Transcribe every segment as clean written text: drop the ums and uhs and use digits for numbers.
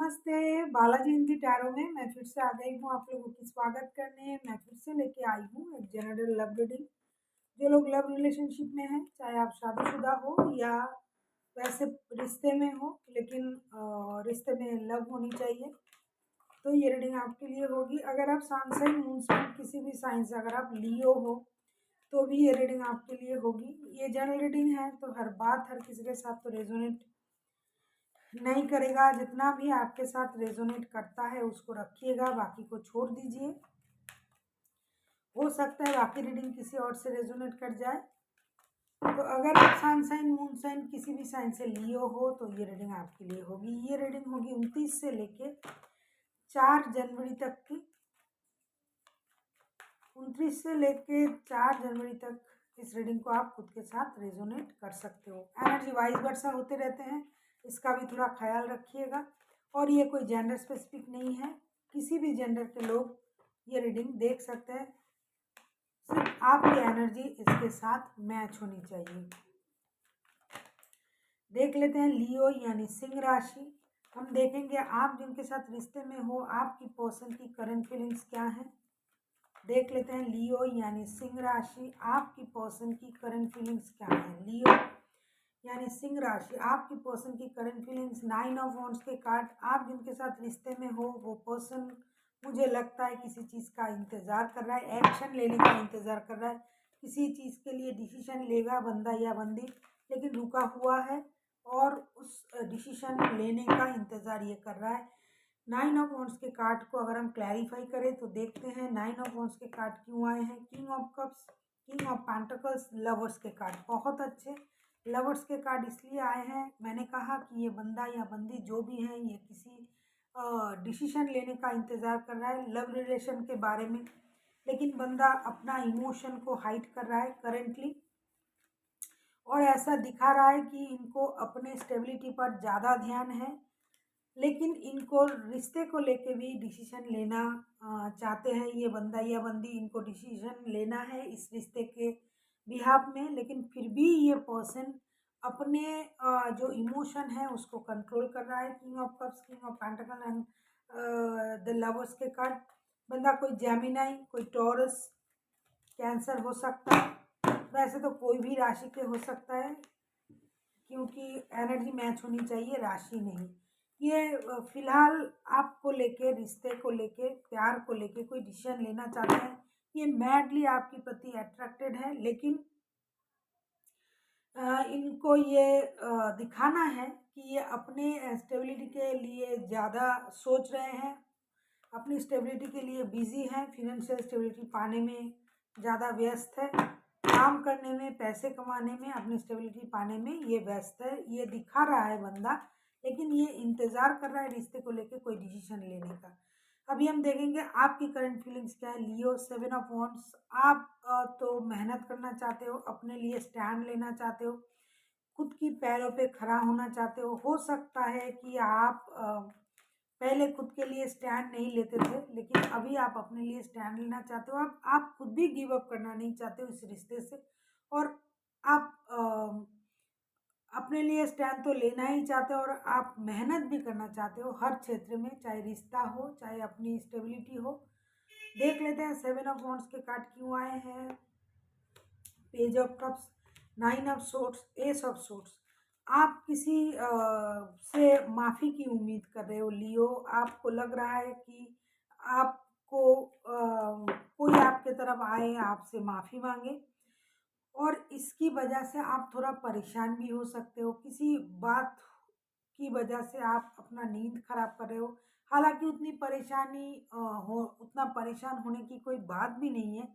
नमस्ते, बालाजी हिंदी टैरो में मैं फिर से आ गई हूँ आप लोगों की स्वागत करने। मैं फिर से लेके आई हूँ एक जनरल लव रीडिंग। जो लोग लव रिलेशनशिप में हैं, चाहे आप शादीशुदा हो या वैसे रिश्ते में हो, लेकिन रिश्ते में लव होनी चाहिए, तो ये रीडिंग आपके लिए होगी। अगर आप सन साइन, मून साइन, किसी भी साइन से अगर आप लियो हो तो भी ये रीडिंग आपके लिए होगी। ये जनरल रीडिंग है तो हर बात हर किसी के साथ तो रेजोनेट नहीं करेगा। जितना भी आपके साथ रेजोनेट करता है उसको रखिएगा, बाकी को छोड़ दीजिए। हो सकता है बाकी रीडिंग किसी और से रेजोनेट कर जाए। तो अगर आप सन साइन, मून साइन, किसी भी साइन से लियो हो तो ये रीडिंग आपके लिए होगी। ये रीडिंग होगी 29 से लेके 4 जनवरी तक की। 29 से लेके 4 जनवरी तक इस रीडिंग को आप खुद के साथ रेजोनेट कर सकते हो। एनर्जी वाइज वर्षा होते रहते हैं, इसका भी थोड़ा ख्याल रखिएगा। और ये कोई जेंडर स्पेसिफिक नहीं है, किसी भी जेंडर के लोग ये रीडिंग देख सकते हैं। सिर्फ आपकी एनर्जी इसके साथ मैच होनी चाहिए। देख लेते हैं लियो यानी सिंह राशि। हम देखेंगे आप जिनके साथ रिश्ते में हो, आपकी पर्सन की करंट फीलिंग्स क्या है। देख लेते हैं लियो यानी सिंह राशि, आपकी पर्सन की करंट फीलिंग्स क्या है। लियो यानी सिंह राशि, आपकी पर्सन की करंट फीलिंग्स। 9 ऑफ वॉन्ड्स के कार्ड। आप जिनके साथ रिश्ते में हो वो पर्सन, मुझे लगता है किसी चीज़ का इंतज़ार कर रहा है, एक्शन लेने का इंतज़ार कर रहा है। किसी चीज़ के लिए डिसीजन लेगा बंदा या बंदी, लेकिन रुका हुआ है और उस डिसीजन लेने का इंतज़ार ये कर रहा है। 9 ऑफ वॉन्ड्स के कार्ड को अगर हम क्लैरिफाई करें तो देखते हैं 9 ऑफ वॉन्ड्स के कार्ड क्यों आए हैं। King of cups, king of pentacles, lovers के कार्ड बहुत अच्छे। लवर्स के कार्ड इसलिए आए हैं, मैंने कहा कि ये बंदा या बंदी जो भी है ये किसी डिसीजन लेने का इंतज़ार कर रहा है लव रिलेशन के बारे में, लेकिन बंदा अपना इमोशन को हाइड कर रहा है करेंटली। और ऐसा दिखा रहा है कि इनको अपने स्टेबिलिटी पर ज़्यादा ध्यान है, लेकिन इनको रिश्ते को लेके भी डिसीजन लेना चाहते हैं ये बंदा या बंदी। इनको डिसीजन लेना है इस रिश्ते के बिहाफ में, लेकिन फिर भी ये पर्सन अपने जो इमोशन है उसको कंट्रोल कर रहा है। King of cups, king of pentacle and the lovers के कार्ड। बंदा कोई जेमिनाई, कोई टॉरस, कैंसर हो सकता है। वैसे तो कोई भी राशि के हो सकता है, क्योंकि एनर्जी मैच होनी चाहिए, राशि नहीं। ये फिलहाल आपको लेके, रिश्ते को लेके, प्यार को लेके कोई डिसीजन लेना चाहते हैं। ये मैडली आपके प्रति अट्रैक्टेड है, लेकिन इनको ये दिखाना है कि ये अपने स्टेबिलिटी के लिए ज़्यादा सोच रहे हैं, अपनी स्टेबिलिटी के लिए बिजी हैं, फिनेंशियल स्टेबिलिटी पाने में ज़्यादा व्यस्त है, काम करने में, पैसे कमाने में, अपनी स्टेबिलिटी पाने में ये व्यस्त है। ये दिखा रहा है बंदा, लेकिन ये इंतज़ार कर रहा है रिश्ते को लेके कोई डिसीजन लेने का। अभी हम देखेंगे आपकी करंट फीलिंग्स क्या है। लियो 7 ऑफ वॉन्ड्स। आप तो मेहनत करना चाहते हो, अपने लिए स्टैंड लेना चाहते हो, खुद की पैरों पे खड़ा होना चाहते हो सकता है कि आप पहले खुद के लिए स्टैंड नहीं लेते थे, लेकिन अभी आप अपने लिए स्टैंड लेना चाहते हो। आप खुद भी गिव अप करना नहीं चाहते हो इस रिश्ते से, और आप अपने लिए स्टैंड तो लेना ही चाहते हो, और आप मेहनत भी करना चाहते हो हर क्षेत्र में, चाहे रिश्ता हो, चाहे अपनी स्टेबिलिटी हो। देख लेते हैं 7 ऑफ वॉन्ड्स के कार्ड क्यों आए हैं। Page of cups, 9 of swords, S of swords. आप किसी से माफ़ी की उम्मीद कर रहे हो लियो। आपको लग रहा है कि आपको कोई आपके तरफ आए, आपसे माफ़ी मांगे, और इसकी वजह से आप थोड़ा परेशान भी हो सकते हो। किसी बात की वजह से आप अपना नींद खराब कर रहे हो। हालांकि उतनी परेशानी हो उतना परेशान होने की कोई बात भी नहीं है,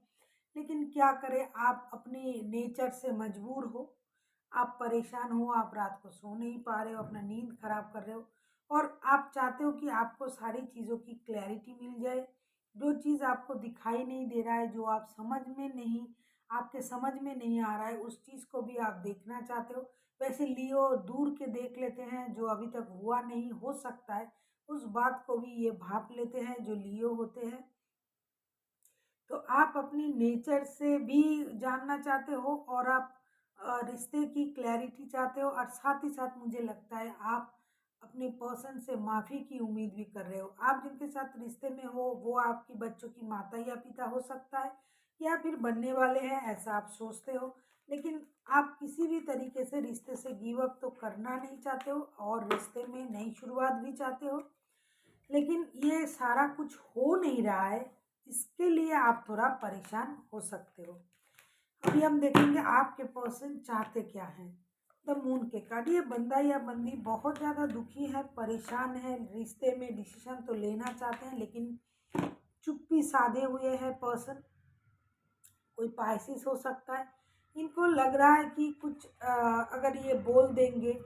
लेकिन क्या करें, आप अपने नेचर से मजबूर हो। आप परेशान हो, आप रात को सो नहीं पा रहे हो, अपना नींद खराब कर रहे हो, और आप चाहते हो कि आपको सारी चीज़ों की क्लैरिटी मिल जाए। जो चीज़ आपको दिखाई नहीं दे रहा है, जो आप समझ में नहीं, आपके समझ में नहीं आ रहा है, उस चीज़ को भी आप देखना चाहते हो। वैसे लियो दूर के देख लेते हैं, जो अभी तक हुआ नहीं हो सकता है उस बात को भी ये भाप लेते हैं जो लियो होते हैं। तो आप अपनी नेचर से भी जानना चाहते हो, और आप रिश्ते की क्लैरिटी चाहते हो, और साथ ही साथ मुझे लगता है आप अपने पर्सन से माफ़ी की उम्मीद भी कर रहे हो। आप जिनके साथ रिश्ते में हो वो आपकी बच्चों की माता या पिता हो सकता है या फिर बनने वाले हैं, ऐसा आप सोचते हो। लेकिन आप किसी भी तरीके से रिश्ते से गिव अप तो करना नहीं चाहते हो और रिश्ते में नई शुरुआत भी चाहते हो, लेकिन ये सारा कुछ हो नहीं रहा है, इसके लिए आप थोड़ा परेशान हो सकते हो। अभी हम देखेंगे आपके पर्सन चाहते क्या हैं। द मून के कार्ड, ये बंदा या बंदी बहुत ज़्यादा दुखी है, परेशान है, रिश्ते में डिसीजन तो लेना चाहते हैं लेकिन चुप्पी साधे हुए है पर्सन। कोई पाइसिस हो सकता है। इनको लग रहा है कि कुछ अगर ये बोल देंगे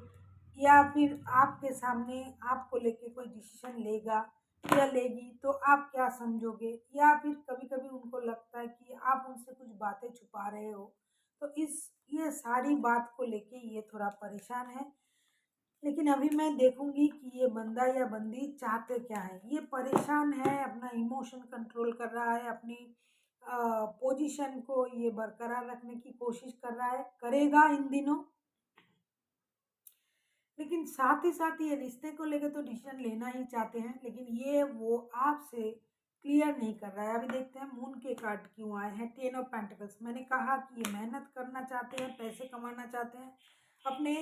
या फिर आपके सामने आपको लेके कोई डिसीजन लेगा या लेगी तो आप क्या समझोगे, या फिर कभी कभी उनको लगता है कि आप उनसे कुछ बातें छुपा रहे हो। तो इस ये सारी बात को लेके ये थोड़ा परेशान है। लेकिन अभी मैं देखूंगी कि ये बंदा या बंदी चाहते क्या है। ये परेशान है, अपना इमोशन कंट्रोल कर रहा है, अपनी पोजीशन को ये बरकरार रखने की कोशिश कर रहा है, करेगा इन दिनों। लेकिन साथ ही साथ ये रिश्ते को लेकर तो डिसीजन लेना ही चाहते हैं, लेकिन ये वो आपसे क्लियर नहीं कर रहा है। अभी देखते हैं मून के कार्ड क्यों आए हैं। टेन ऑफ पेंटिकल्स, मैंने कहा कि ये मेहनत करना चाहते हैं, पैसे कमाना चाहते हैं, अपने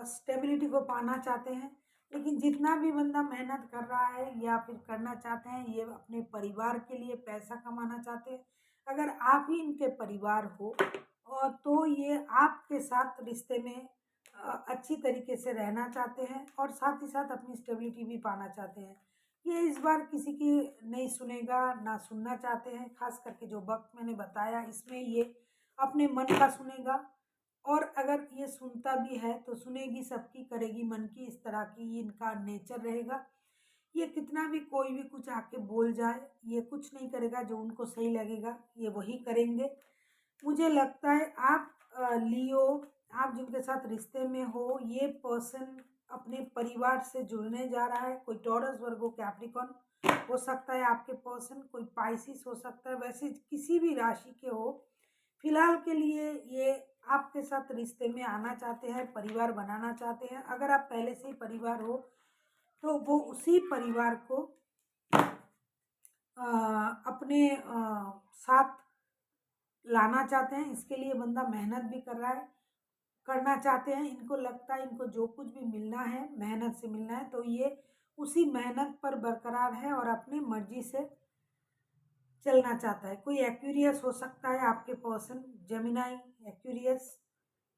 स्टेबिलिटी को पाना चाहते हैं। लेकिन जितना भी बंदा मेहनत कर रहा है या फिर करना चाहते हैं, ये अपने परिवार के लिए पैसा कमाना चाहते हैं। अगर आप ही इनके परिवार हो और तो ये आपके साथ रिश्ते में अच्छी तरीके से रहना चाहते हैं और साथ ही साथ अपनी स्टेबिलिटी भी पाना चाहते हैं। ये इस बार किसी की नहीं सुनेगा, ना सुनना चाहते हैं। खास करके जो वक्त मैंने बताया इसमें ये अपने मन का सुनेगा, और अगर ये सुनता भी है तो सुनेगी सबकी, करेगी मन की, इस तरह की इनका नेचर रहेगा। ये कितना भी कोई भी कुछ आके बोल जाए, ये कुछ नहीं करेगा, जो उनको सही लगेगा ये वही करेंगे। मुझे लगता है आप लियो, आप जिनके साथ रिश्ते में हो, ये पर्सन अपने परिवार से जुड़ने जा रहा है। कोई टॉरस, वर्गो, कैप्रिकॉर्न हो सकता है आपके पर्सन, कोई पाइसिस हो सकता है, वैसे किसी भी राशि के हो। फिलहाल के लिए ये आपके साथ रिश्ते में आना चाहते हैं, परिवार बनाना चाहते हैं। अगर आप पहले से ही परिवार हो तो वो उसी परिवार को अपने साथ लाना चाहते हैं। इसके लिए बंदा मेहनत भी कर रहा है, करना चाहते हैं। इनको लगता है इनको जो कुछ भी मिलना है मेहनत से मिलना है, तो ये उसी मेहनत पर बरकरार है और अपनी मर्जी से चलना चाहता है। कोई एक्यूरियस हो सकता है आपके पर्सन, जेमिनाई, एक्यूरियस।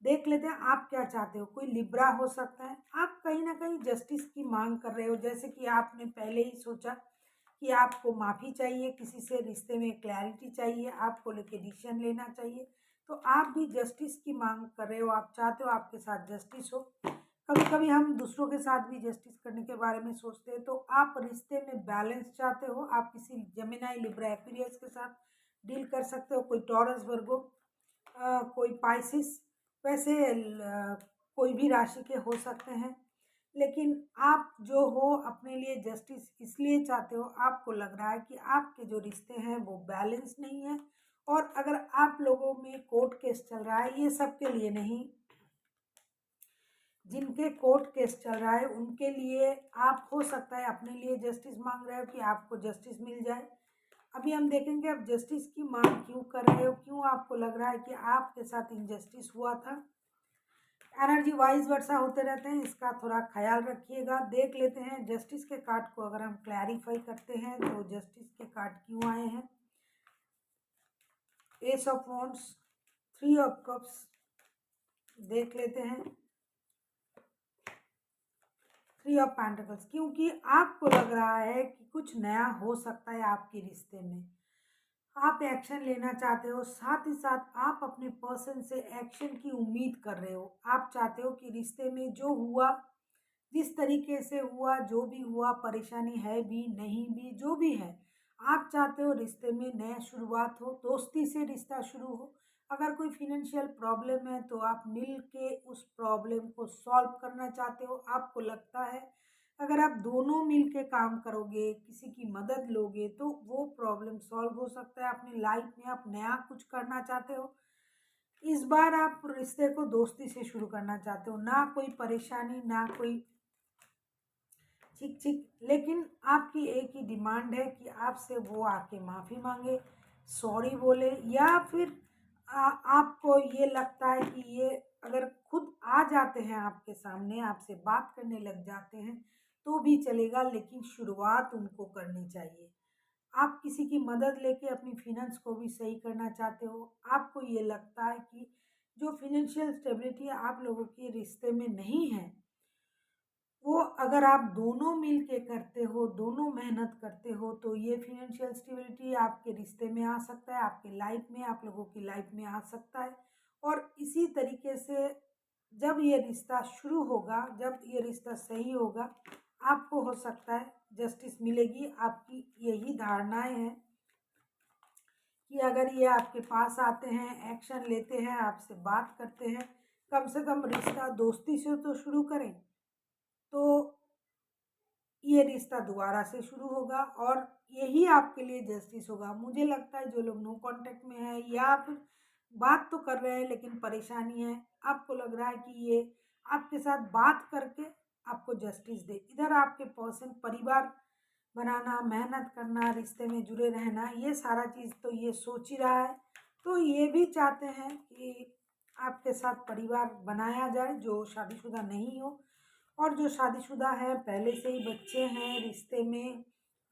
देख लेते हैं आप क्या चाहते हो। कोई लिब्रा हो सकता है। आप कहीं ना कहीं जस्टिस की मांग कर रहे हो, जैसे कि आपने पहले ही सोचा कि आपको माफ़ी चाहिए, किसी से रिश्ते में क्लैरिटी चाहिए, आपको लेके डिसीजन लेना चाहिए। तो आप भी जस्टिस की मांग कर रहे हो, आप चाहते हो आपके साथ जस्टिस हो। कभी कभी हम दूसरों के साथ भी जस्टिस करने के बारे में सोचते हैं। तो आप रिश्ते में बैलेंस चाहते हो, आप किसी जेमिनाई, लिब्रा, एक्वेरियस के साथ डील कर सकते हो। कोई टॉरस, वर्गो, कोई पाइसिस, वैसे कोई भी राशि के हो सकते हैं। लेकिन आप जो हो अपने लिए जस्टिस इसलिए चाहते हो, आपको लग रहा है कि आपके जो रिश्ते हैं वो बैलेंस नहीं है। और अगर आप लोगों में कोर्ट केस चल रहा है, ये सबके लिए नहीं, जिनके कोर्ट केस चल रहा है उनके लिए आप हो सकता है अपने लिए जस्टिस मांग रहे हो कि आपको जस्टिस मिल जाए। अभी हम देखेंगे आप जस्टिस की मांग क्यों कर रहे हो, क्यों आपको लग रहा है कि आपके साथ इनजस्टिस हुआ था। एनर्जी वाइज वर्षा होते रहते हैं, इसका थोड़ा ख्याल रखिएगा। देख लेते हैं जस्टिस के कार्ड को अगर हम क्लैरिफाई करते हैं तो जस्टिस के कार्ड क्यों आए हैं। S of wands, three of cups, देख लेते हैं थ्री ऑफ पेंटिकल्स, क्योंकि आपको लग रहा है कि कुछ नया हो सकता है आपके रिश्ते में। आप एक्शन लेना चाहते हो, साथ ही साथ आप अपने पर्सन से एक्शन की उम्मीद कर रहे हो। आप चाहते हो कि रिश्ते में जो हुआ, जिस तरीके से हुआ, जो भी हुआ, परेशानी है भी नहीं भी, जो भी है, आप चाहते हो रिश्ते में नया शुरुआत हो, दोस्ती से रिश्ता शुरू हो। अगर कोई फिनेंशियल प्रॉब्लम है तो आप मिल के उस प्रॉब्लम को सॉल्व करना चाहते हो। आपको लगता है अगर आप दोनों मिल के काम करोगे, किसी की मदद लोगे तो वो प्रॉब्लम सॉल्व हो सकता है। अपनी लाइफ में आप नया कुछ करना चाहते हो। इस बार आप रिश्ते को दोस्ती से शुरू करना चाहते हो, ना कोई परेशानी, ना कोई चिक चिक। लेकिन आपकी एक ही डिमांड है कि आपसे वो आके माफ़ी मांगे, सॉरी बोले, या फिर आपको ये लगता है कि ये अगर खुद आ जाते हैं आपके सामने, आपसे बात करने लग जाते हैं तो भी चलेगा, लेकिन शुरुआत उनको करनी चाहिए। आप किसी की मदद लेके अपनी फाइनेंस को भी सही करना चाहते हो, आपको ये लगता है कि जो फाइनेंशियल स्टेबिलिटी आप लोगों के रिश्ते में नहीं है, वो अगर आप दोनों मिल के करते हो, दोनों मेहनत करते हो, तो ये फाइनेंशियल स्टेबिलिटी आपके रिश्ते में आ सकता है, आपके लाइफ में, आप लोगों की लाइफ में आ सकता है। और इसी तरीके से जब ये रिश्ता शुरू होगा, जब ये रिश्ता सही होगा, आपको हो सकता है जस्टिस मिलेगी। आपकी यही धारणाएं हैं कि अगर ये आपके पास आते हैं, एक्शन लेते हैं, आपसे बात करते हैं, कम से कम रिश्ता दोस्ती से तो शुरू करें, तो ये रिश्ता दोबारा से शुरू होगा और यही आपके लिए जस्टिस होगा। मुझे लगता है जो लोग नो कांटेक्ट में है या फिर बात तो कर रहे हैं लेकिन परेशानी है, आपको लग रहा है कि ये आपके साथ बात करके आपको जस्टिस दे। इधर आपके पर्सन परिवार बनाना, मेहनत करना, रिश्ते में जुड़े रहना, ये सारा चीज़ तो ये सोच ही रहा है। तो ये भी चाहते हैं कि आपके साथ परिवार बनाया जाए जो शादीशुदा नहीं हो, और जो शादीशुदा है, पहले से ही बच्चे हैं रिश्ते में,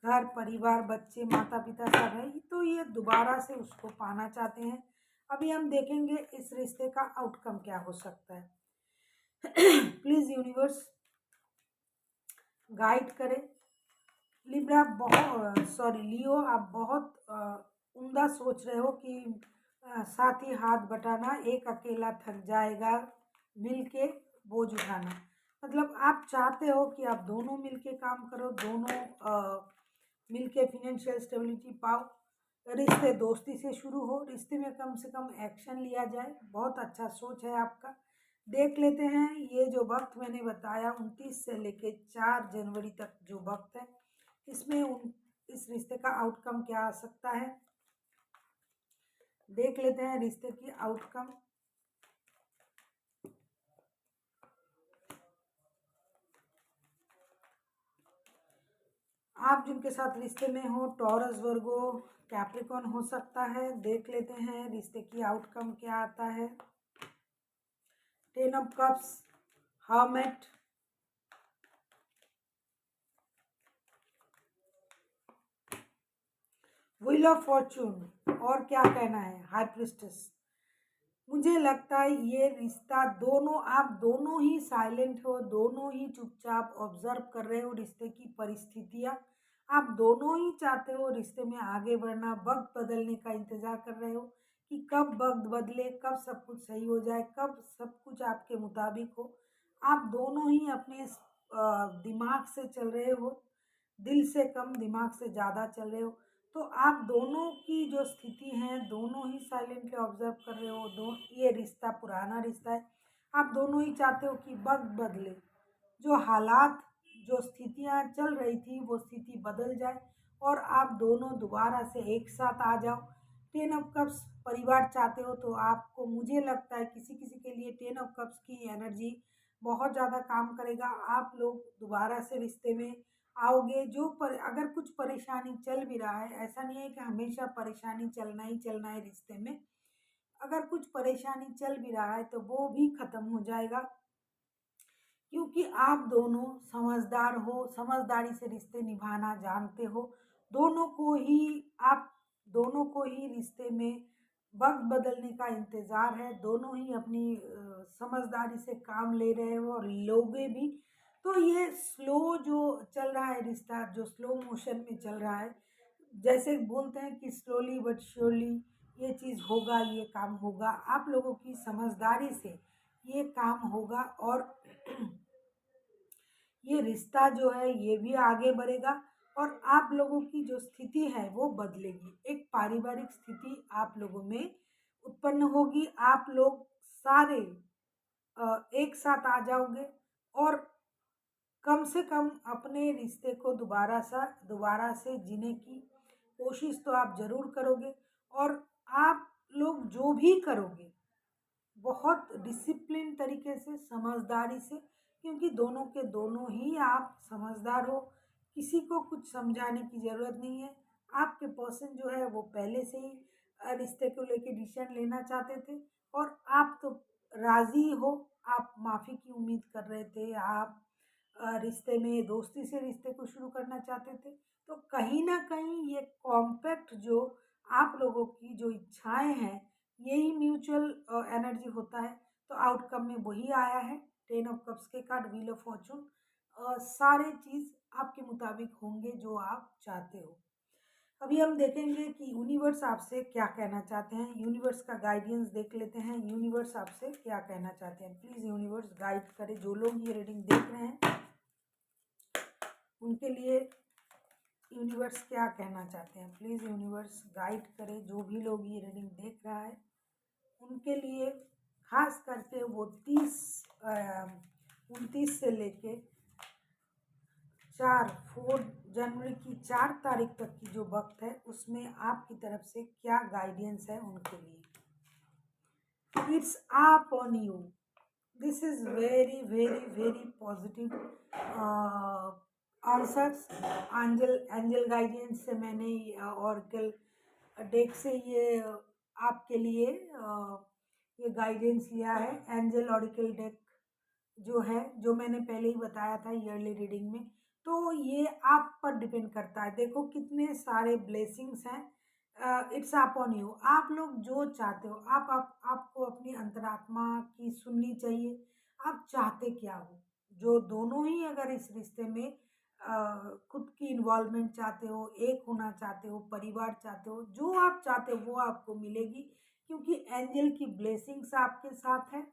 घर परिवार, बच्चे, माता पिता सब है, तो ये दोबारा से उसको पाना चाहते हैं। अभी हम देखेंगे इस रिश्ते का आउटकम क्या हो सकता है। प्लीज़ यूनिवर्स गाइड करें। लिब्रा लियो, आप बहुत उम्दा सोच रहे हो कि साथ ही हाथ बटाना, एक अकेला थक जाएगा मिलके बोझ उठाना। मतलब आप चाहते हो कि आप दोनों मिलके काम करो, दोनों मिलके फाइनेंशियल स्टेबिलिटी पाओ, रिश्ते दोस्ती से शुरू हो, रिश्ते में कम से कम एक्शन लिया जाए। बहुत अच्छा सोच है आपका। देख लेते हैं ये जो वक्त मैंने बताया 29 से लेके 4 जनवरी तक जो वक्त है, इसमें इस रिश्ते का आउटकम क्या आ सकता है। देख लेते हैं रिश्ते की आउटकम। आप जिनके साथ रिश्ते में हो, टॉरस, वर्गो, कैप्रिकॉन हो सकता है। देख लेते हैं रिश्ते की आउटकम क्या आता है। 10 of cups, hermit, wheel of Fortune, और क्या कहना है, हाई प्रिस्टेस। मुझे लगता है ये रिश्ता दोनों, आप दोनों ही साइलेंट हो, दोनों ही चुपचाप ऑब्जर्व कर रहे हो रिश्ते की परिस्थितियाँ। आप दोनों ही चाहते हो रिश्ते में आगे बढ़ना, वक्त बदलने का इंतज़ार कर रहे हो कि कब वक्त बदले, कब सब कुछ सही हो जाए, कब सब कुछ आपके मुताबिक हो। आप दोनों ही अपने दिमाग से चल रहे हो, दिल से कम दिमाग से ज़्यादा चल रहे हो। तो आप दोनों की जो स्थिति है, दोनों ही साइलेंटली ऑब्जर्व कर रहे हो। दो ये रिश्ता पुराना रिश्ता है, आप दोनों ही चाहते हो कि वक्त बदले, जो हालात, जो स्थितियाँ चल रही थी वो स्थिति बदल जाए और आप दोनों दोबारा से एक साथ आ जाओ। 10 ऑफ कप्स, परिवार चाहते हो तो आपको, मुझे लगता है किसी किसी के लिए 10 ऑफ कप्स की एनर्जी बहुत ज़्यादा काम करेगा। आप लोग दोबारा से रिश्ते में आओगे। अगर कुछ परेशानी चल भी रहा है, ऐसा नहीं है कि हमेशा परेशानी चलना ही चलना है रिश्ते में। अगर कुछ परेशानी चल भी रहा है तो वो भी ख़त्म हो जाएगा, क्योंकि आप दोनों समझदार हो, समझदारी से रिश्ते निभाना जानते हो। दोनों को ही आप दोनों को ही रिश्ते में वक्त बदलने का इंतज़ार है। दोनों ही अपनी समझदारी से काम ले रहे हो और लोगे भी। तो ये स्लो जो चल रहा है रिश्ता, जो स्लो मोशन में चल रहा है, जैसे बोलते हैं कि स्लोली बट श्योरली ये चीज़ होगा, ये काम होगा। आप लोगों की समझदारी से ये काम होगा और ये रिश्ता जो है ये भी आगे बढ़ेगा और आप लोगों की जो स्थिति है वो बदलेगी। एक पारिवारिक स्थिति आप लोगों में उत्पन्न होगी। आप लोग सारे एक साथ आ जाओगे और कम से कम अपने रिश्ते को दोबारा से जीने की कोशिश तो आप ज़रूर करोगे। और आप लोग जो भी करोगे बहुत डिसिप्लिन तरीके से, समझदारी से, क्योंकि दोनों के दोनों ही आप समझदार हो, किसी को कुछ समझाने की ज़रूरत नहीं है। आपके पर्सन जो है वो पहले से ही रिश्ते को लेके डिसीजन लेना चाहते थे और आप तो राज़ी हो, आप माफ़ी की उम्मीद कर रहे थे, आप रिश्ते में दोस्ती से रिश्ते को शुरू करना चाहते थे। तो कहीं न कहीं ये कॉम्पैक्ट जो आप लोगों की जो इच्छाएँ हैं, यही म्यूचुअल एनर्जी होता है। तो आउटकम में वही आया है, 10 ऑफ कप्स के कार्ड, व्हील ऑफ फॉर्च्यून। सारे चीज़ आपके मुताबिक होंगे जो आप चाहते हो। अभी हम देखेंगे कि यूनिवर्स आपसे क्या कहना चाहते हैं। यूनिवर्स का गाइडेंस देख लेते हैं, यूनिवर्स आपसे क्या कहना चाहते हैं। प्लीज़ यूनिवर्स गाइड करे, जो लोग ये रीडिंग देख रहे हैं उनके लिए यूनिवर्स क्या कहना चाहते हैं। प्लीज़ यूनिवर्स गाइड करे, जो भी लोग ये रीडिंग देख रहा है उनके लिए, खास करके वो 29 से लेके 4 जनवरी की 4 तारीख तक की जो वक्त है उसमें आपकी तरफ से क्या गाइडेंस है उनके लिए। It's up on you, this is very very very positive answers. Angel guidance से मैंने ऑरेकल डेक से ये आपके लिए ये गाइडेंस लिया है। एंजल ऑरेकल डेक जो है, जो मैंने पहले ही बताया था ईयरली रीडिंग में, तो ये आप पर डिपेंड करता है। देखो कितने सारे ब्लेसिंग्स हैं। इट्स अपॉन यू, आप लोग जो चाहते हो, आपको अपनी अंतरात्मा की सुननी चाहिए। आप चाहते क्या हो, जो दोनों ही अगर इस रिश्ते में खुद की इन्वॉल्वमेंट चाहते हो, एक होना चाहते हो, परिवार चाहते हो, जो आप चाहते हो वो आपको मिलेगी, क्योंकि एंजल की ब्लेसिंग्स आपके साथ है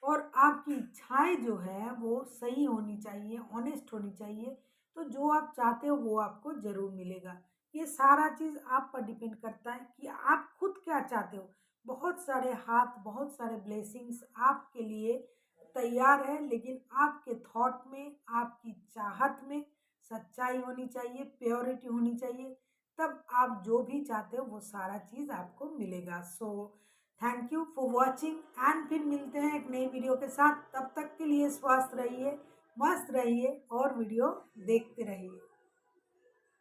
और आपकी इच्छाएं जो है वो सही होनी चाहिए, ऑनेस्ट होनी चाहिए। तो जो आप चाहते हो वो आपको ज़रूर मिलेगा। ये सारा चीज़ आप पर डिपेंड करता है कि आप खुद क्या चाहते हो। बहुत सारे हाथ, बहुत सारे ब्लेसिंग्स आपके लिए तैयार है, लेकिन आपके थॉट में, आपकी चाहत में सच्चाई होनी चाहिए, प्योरिटी होनी चाहिए। तब आप जो भी चाहते हो वो सारा चीज़ आपको मिलेगा। So thank you for watching and फिर मिलते हैं एक नई वीडियो के साथ। तब तक के लिए स्वस्थ रहिए, मस्त रहिए और वीडियो देखते रहिए।